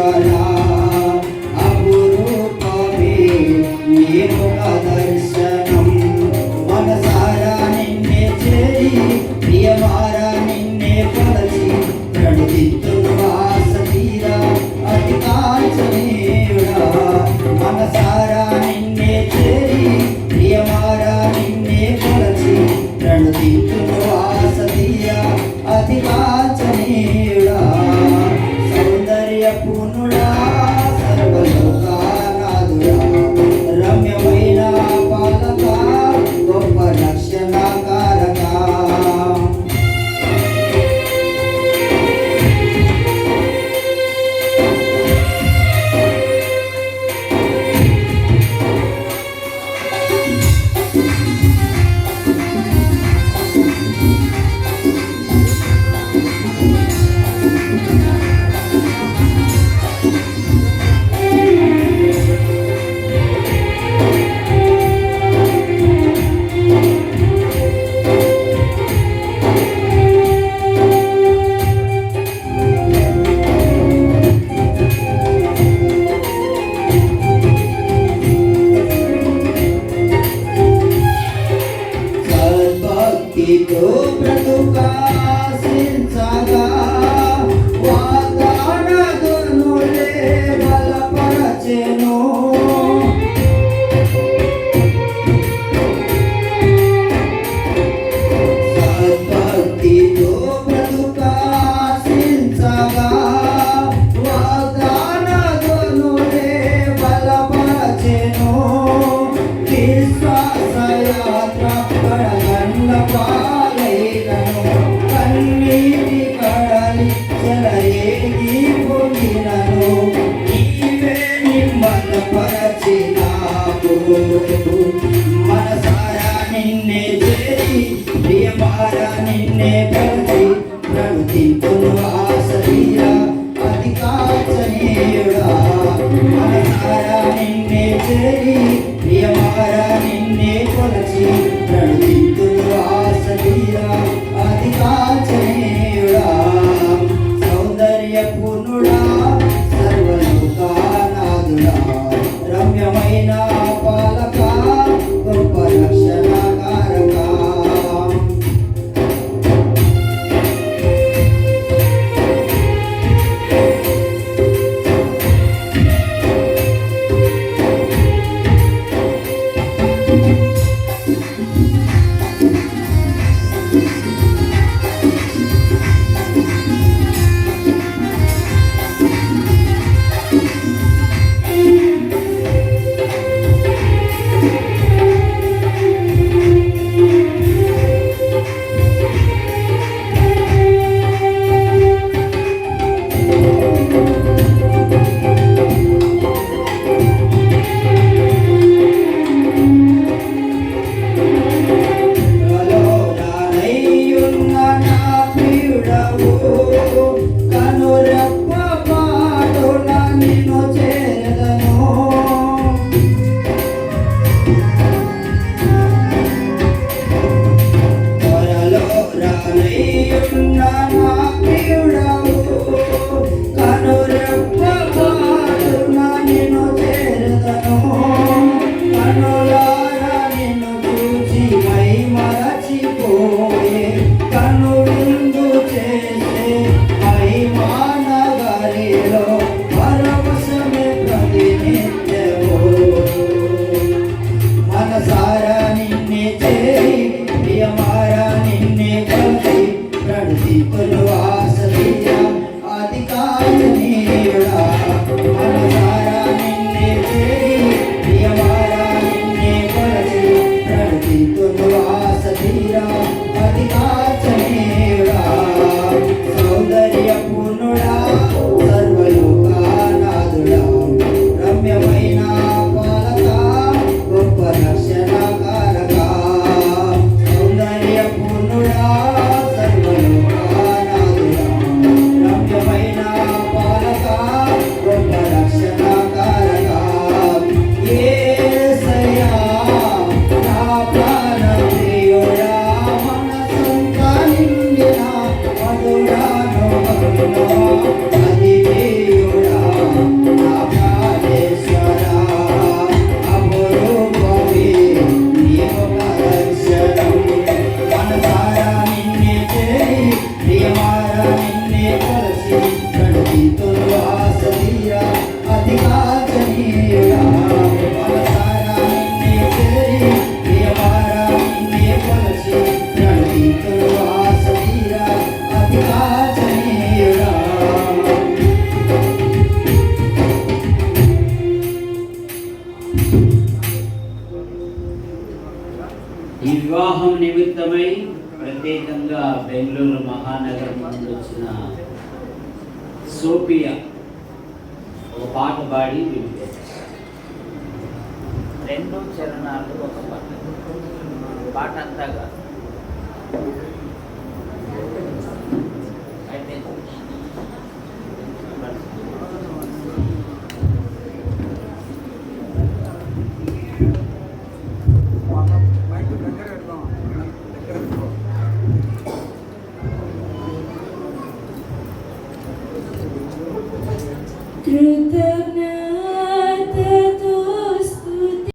ద్వారా అపురూపమే నీ ముఖ దర్శనం. మనసారా నిన్నే చేరి ప్రియమారా నిన్నే కొలచి ప్రణుతిత్తును వాస తీరా అతి కాంచనీయుడా. మనసారా నిన్నే చేరి ప్రియమారా నిన్నే కొలచి ప్రణుతిత్తును వాస తీరా అతి కాంచనీయుడా. సౌందర్య పూర్ణుడా సర్వలోకానాథుడా రమ్యమైన పాలక గొప్ప రక్షణకారక. భక్తితో బ్రతుకాశించగా వాగ్దానదునులే బలపరచెను. సద్భక్తితో బ్రతుకాశించగా వాగ్దానదునులే బలపరచెను. విశ్వాసయాత్ర కడగండ్ల పాలైనను కన్నీటి కడలి చెలరేగి పొందినను. వివాహం నిమిత్తమై ప్రత్యేకంగా బెంగళూరు మహానగరం నుండి వచ్చిన సోఫియా ఒక పాట పాడి వినిపించారు. 2 చరణాలు ఒక పాట అంతా కాదు. కృతజ్ఞ